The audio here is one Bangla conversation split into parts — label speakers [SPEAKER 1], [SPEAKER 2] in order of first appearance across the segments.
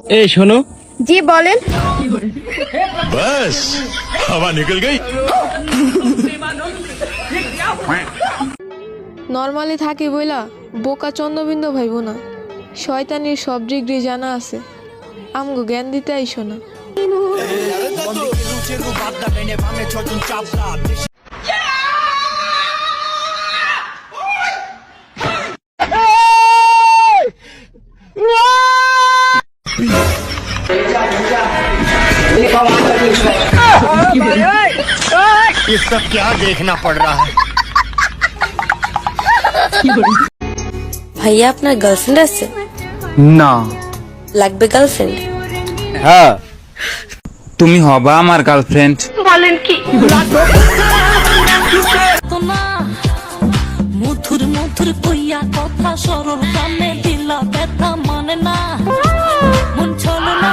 [SPEAKER 1] এই শোনো।
[SPEAKER 2] জি বলেন।
[SPEAKER 3] बस हवा निकल गई।
[SPEAKER 4] নরমালি থাকি বইলা বোকা চন্দ্রবিন্দু ভাইব না। শয়তানির সব ডিগ্রি জানা আছে, আমগো জ্ঞান দিতে আইসো না।
[SPEAKER 5] ये सब क्या देखना पड़ रहा है।
[SPEAKER 6] ভাইয়া আপনার গার্লফ্রেন্ড আছে?
[SPEAKER 1] না।
[SPEAKER 6] লাগবে গার্লফ্রেন্ড?
[SPEAKER 1] হ্যাঁ, তুমি হবা আমার গার্লফ্রেন্ড।
[SPEAKER 2] বলেন কি?
[SPEAKER 7] মধুর মধুর কইয়া কথা সরল কানে দিলা ব্যথা মানে না মন চলো না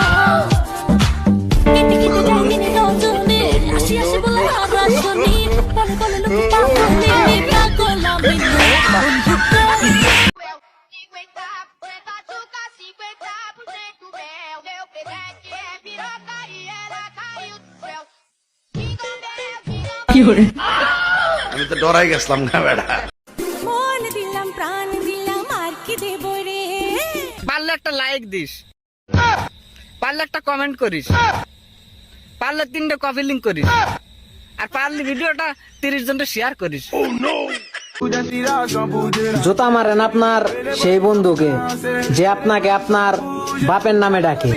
[SPEAKER 7] আসি আসি বলে রাজনী বলে বলে লোক পাগলি পাগলা বিনে
[SPEAKER 3] আমি তো ডরাই গেছিলাম না বেটা।
[SPEAKER 7] মন দিলাম প্রাণ দিলাম আর কি দেব রে।
[SPEAKER 8] পারলে একটা লাইক দিস, পারলে একটা কমেন্ট করিস, পারলে 3টা কপি লিঙ্ক করিস, আর পারলে ভিডিওটা 30 জনকে শেয়ার করিস।
[SPEAKER 9] জুতা মারেন আপনার সেই বন্ধুকে যে আপনাকে আপনার বাপের নামে ডাকে।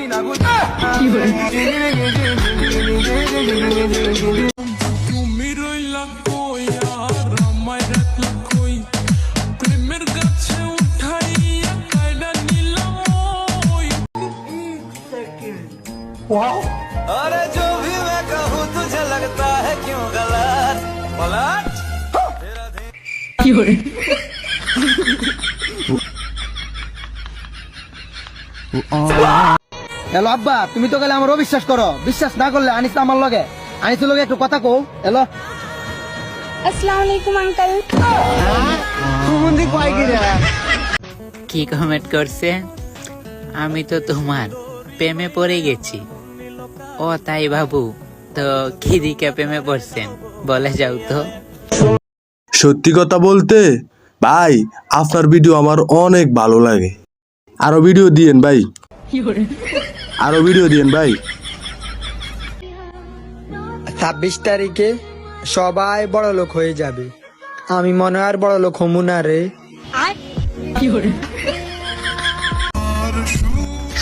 [SPEAKER 5] अरे जो भी मैं कहूँ तुझे लगता है क्यों गलत पलट।
[SPEAKER 9] হ্যালো আব্বা, তুমি তো গেলে আমারও বিশ্বাস করো, বিশ্বাস না করলে আনিস আমার লগে, আনিসের লগে একটু কথা কও। হ্যালো,
[SPEAKER 2] আসসালামু আলাইকুম আঙ্কেল।
[SPEAKER 10] কি কমেন্ট করছে? আমি তো তোমার প্রেমে পড়ে গেছি। ও তাই বাবু, তো কি দিকে প্রেমে পড়ছেন বলে যাও তো।
[SPEAKER 11] সত্যি কথা বলতে ভাই, আপনার ভিডিও আমার অনেক ভালো লাগে। আরো ভিডিও দিয়েন ভাই, আরো ভিডিও দিয়েন ভাই।
[SPEAKER 9] 26 তারিখে সবাই বড় লোক হয়ে যাবে, আমি মনে হয় আর বড় লোক হমু না রে।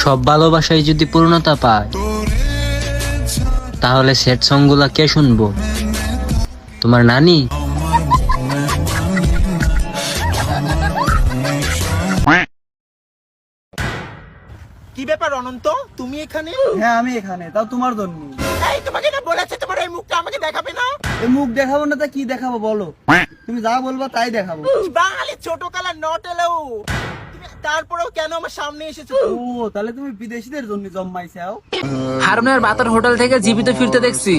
[SPEAKER 10] সব ভালোবাসায় যদি পূর্ণতা পায়, তাহলে সেট সং গুলা কে শুনবো? তোমার নানি?
[SPEAKER 5] কি ব্যাপার অনন্ত, তুমি এখানে?
[SPEAKER 9] হ্যাঁ আমি এখানে, তাও তোমার জন্য।
[SPEAKER 5] এই তোমাকে না বলেছে তোমার এই মুখটা আমাকে দেখাবে না?
[SPEAKER 9] এই মুখ দেখাবো না তা কি দেখাবো বলো? তুমি যা বলবা তাই দেখাবো।
[SPEAKER 5] বাঙালি ছোট কালা নট এলেও তুমি তারপরেও কেন আমার সামনে এসেছো?
[SPEAKER 9] ও তাহলে তুমি বিদেশিদের জন্য জন্মাইছাও।
[SPEAKER 8] হারুনের বাতের হোটেল থেকে জীবিত ফিরতে দেখছি,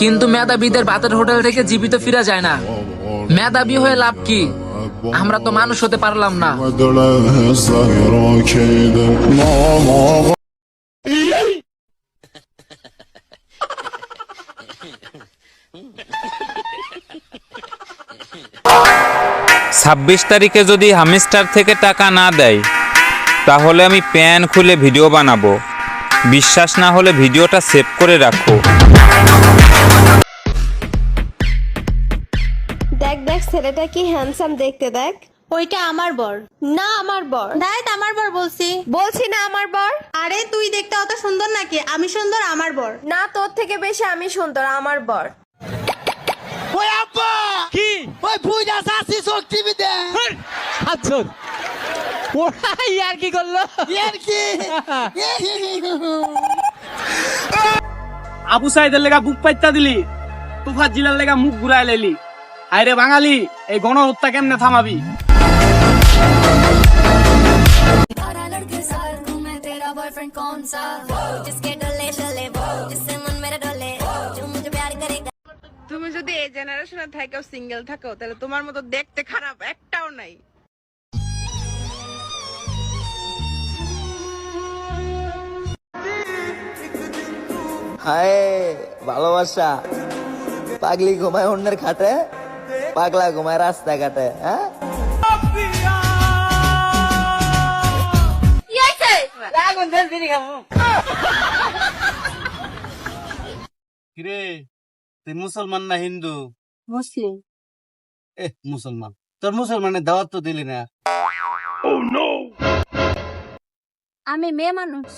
[SPEAKER 8] কিন্তু মেধাবীদের বাতের হোটেল থেকে জীবিত ফিরা যায় না। মেধাবী হয়ে লাভ কি? আমরা তো মানুষ হতে পারলাম না।
[SPEAKER 1] 26 তারিখে যদি হামিস্টার থেকে টাকা না দেয়, তাহলে আমি প্যান খুলে ভিডিও বানাবো। বিশ্বাস না হলে ভিডিওটা সেভ করে রাখো।
[SPEAKER 2] দেখ দেখ ছেলেটা কি হ্যান্ডসাম দেখতে, দেখ।
[SPEAKER 7] ওইটা আমার বর
[SPEAKER 2] না আমার বর।
[SPEAKER 7] দাঁড়াত আমার বর বলছি।
[SPEAKER 2] বলছি না আমার বর।
[SPEAKER 7] আরে তুই দেখতে অত সুন্দর নাকি? আমি সুন্দর, আমার বর।
[SPEAKER 2] না, তোর থেকে বেশি আমি সুন্দর, আমার বর।
[SPEAKER 5] ওই আব্বা কি ওই পূজা সাসি শক্তি বিদে আচ্ছা ওরা ইয়ার কি করলো? ইয়ার কি
[SPEAKER 9] আবু সাইদের লেগা বুক পাইতা দিলি, তুফাত জিলার লেগা মুখ ঘুরাই লাইলি। আরে বাঙালি, এই গণহত্যা কেমনে থামাবি?
[SPEAKER 4] তুমি যদি এই জেনারেশনে থাকো, সিঙ্গেল থাকো, তাহলে তোমার মতো দেখতে খারাপ একটাও নাই।
[SPEAKER 5] হায় ভালোবাসা, পাগলি ঘুমায় অন্যের খাটে, পাগলা ঘুমায় রাস্তাঘাটে। হ্যাঁ,
[SPEAKER 9] কিরে তুই মুসলমান না হিন্দু?
[SPEAKER 2] মুসলিম।
[SPEAKER 9] মুসলমান, তোর মুসলমানের দাওয়াত তো দিলি না।
[SPEAKER 2] আমি মেয়ে মানুষ।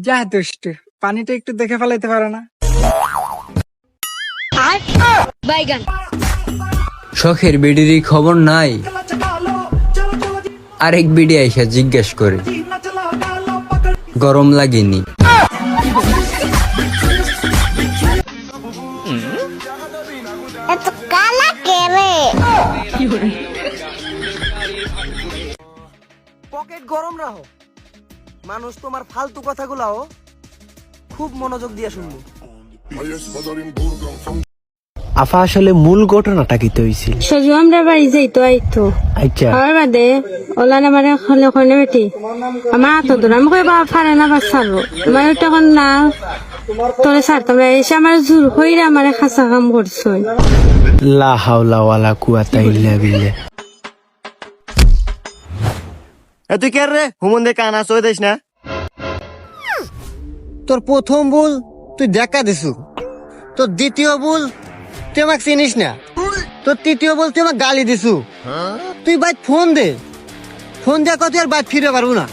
[SPEAKER 5] যা দুষ্ট, পানিটা একটু দেখে ফেলাইতে পারে না?
[SPEAKER 12] শখের বিডিরই খবর নাই, আরেক বিডি আইসা জিজ্ঞেস করে গরম লাগেনি।
[SPEAKER 5] পকেট গরম রাখো, মানুষ তোমার ফালতু কথাগুলাও খুব মনোযোগ দিয়ে শুনবো।
[SPEAKER 12] আফা আসলে মূল ঘটনাটা কি হইছিল?
[SPEAKER 2] সজু আমরা বাড়ি যাইতো আইতো।
[SPEAKER 12] আচ্ছা,
[SPEAKER 2] খাওয়ার বাদে ওলা না মানে খলে খলে বেটি আমার হাত ধরে আমি কই বাবা ফারে না বাস ছাড়বো মানে তখন না তোরে ছাড়তাম না, এসে আমার জোর হইরা আমার খাসা কাম করছো।
[SPEAKER 12] লা হাওলা ওয়ালা কুওয়াতা ইল্লা বিল্লাহ।
[SPEAKER 5] তুই কে রে হুমন্দে কানা সই দিস না? তোর প্রথম ভুল তুই দেখা দিছু, তোর দ্বিতীয় ভুল তুই আমাকে চিনিস না, তোর তৃতীয় ভুল তুই আমাকে গালি দিছু। তুই বাইক ফোন দে, ফোন দেওয়া কত আর বাইক ফিরে পারবো না।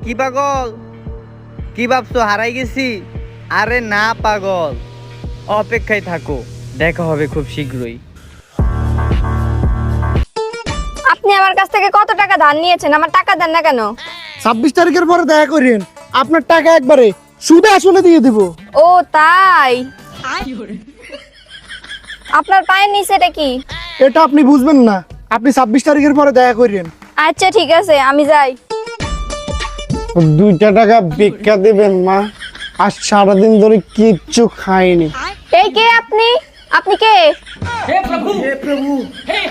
[SPEAKER 5] কি পাগল, কি ভাবছো হারাই গেছি? আরে না পাগল, অপেক্ষায় থাকো, দেখা হবে খুব শীঘ্রই।
[SPEAKER 2] আপনি আমার কাছ থেকে কত টাকা ধার নিয়েছেন, আমার টাকা দেন না কেন?
[SPEAKER 5] 26 তারিখের পরে দেখা করেন, আপনার টাকা একবারে সুদে আসলে দিয়ে দিব।
[SPEAKER 2] ও তাই, আপনার পায়ের নিচে এটা কি?
[SPEAKER 5] এটা আপনি বুঝবেন না, আপনি 26 তারিখের পরে দেখা করেন।
[SPEAKER 2] আচ্ছা ঠিক আছে, আমি যাই।
[SPEAKER 5] 2 টাকা ভিক্ষা দিবেন মা, আজ সারাদিন ধরে কিচ্ছু খাইনি।
[SPEAKER 2] এই কে আপনি? আপনি কে?
[SPEAKER 5] হে প্রভু,